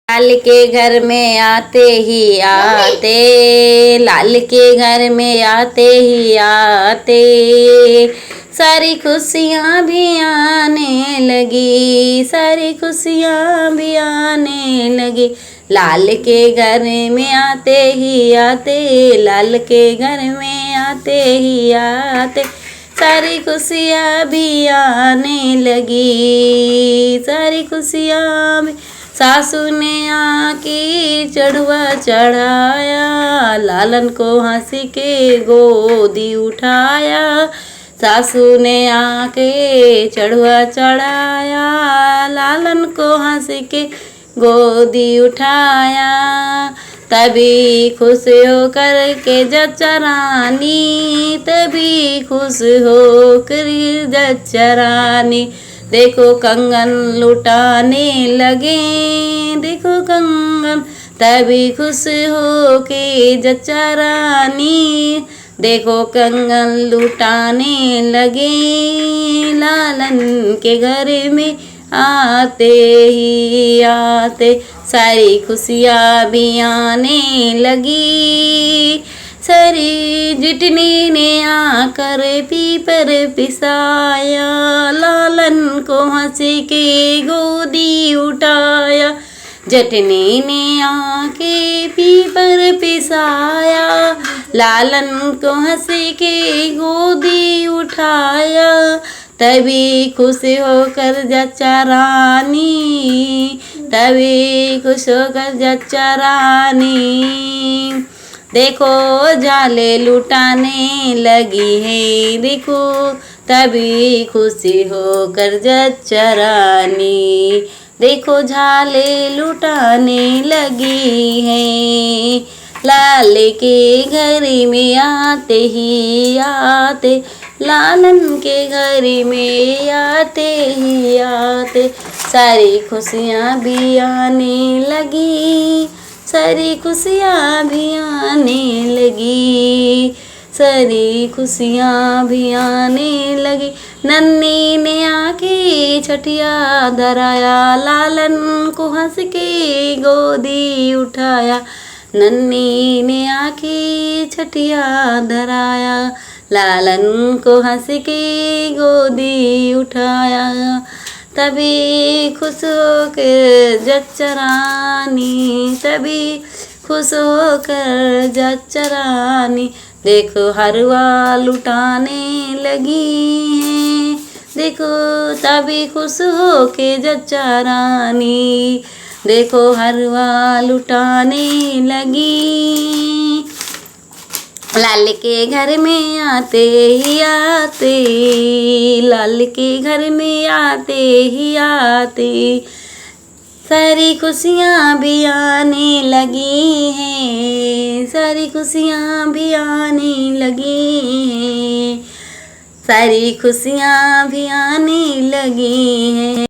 लाल के घर में आते ही आते, लाल के घर में आते ही आते, सारी खुशियाँ भी आने लगी, सारी खुशियाँ भी आने लगी। लाल के घर में आते ही आते, लाल के घर में आते ही आते, सारी खुशियाँ भी आने लगी, सारी खुशियाँ भी। सासू ने आके चढ़ुआ चढ़ाया, लालन को हंसी के गोदी उठाया। सासू ने आके चढ़ुआ चढ़ाया, लालन को हंसी के गोदी उठाया। तभी खुश हो कर के जच्चा रानी, तभी खुश हो कर जच्चा रानी, देखो कंगन लुटाने लगे, देखो कंगन। तभी खुश हो के जच्चा रानी, देखो कंगन लुटाने लगे। लालन के घर में आते ही आते, सारी खुशियाँ भी आने लगी। सारी जितनी ने आकर पीपर पिसाया, लालन को हंसी के गोदी उठाया। जटनी ने आके पीपर पिसाया, लालन को हंसी के गोदी उठाया। तभी खुश होकर जच्चा रानी, तभी खुश होकर जच्चा रानी, देखो झाले लुटाने लगी है, देखो तभी खुशी होकर जच्चा रानी, देखो झाले लुटाने लगी है। लाल के घर में आते ही आते, लालन के घर में आते ही आते, सारी खुशियाँ भी आने लगी, सारी खुशियाँ भी आने लगी, सारी खुशियाँ भी आने लगी। नन्ही ने आके छठिया धराया, लालन को हंस के गोदी उठाया। नन्ही ने आके छठिया धराया, लालन को हंस के गोदी उठाया। तभी खुश होकर जच्चा रानी, तभी खुश होकर जच्चा रानी, देखो हरवा लुटाने लगी है, देखो तभी खुश होके जच्चा रानी, देखो हरवा लुटाने लगी। लाल के घर में आते ही आते, लाल के घर में आते ही आते, सारी खुशियाँ भी आने लगी हैं, सारी खुशियाँ भी आने लगी हैं, सारी खुशियाँ भी आने लगी हैं।